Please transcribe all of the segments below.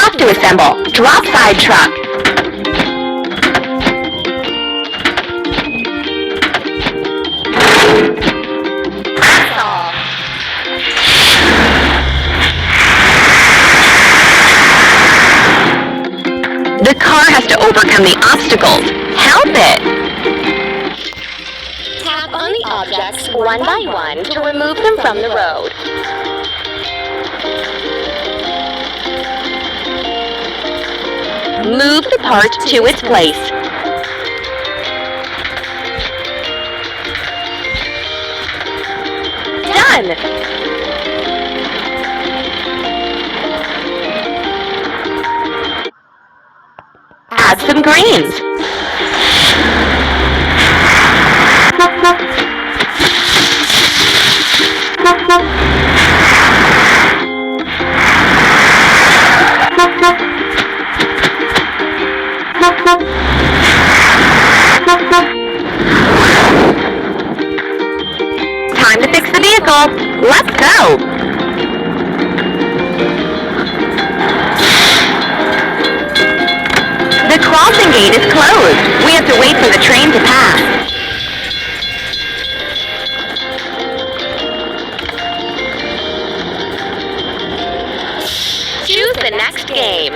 have to assemble. Drop side truck. The car has to overcome the obstacles. Help it! Tap on the objects one by one to remove them from the road. Move the part to its place. Done! Add some greens. Time to fix the vehicle. Let's go! The crossing gate is closed. We have to wait for the train to pass. Choose the next game.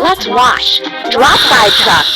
Let's wash. Drop side truck.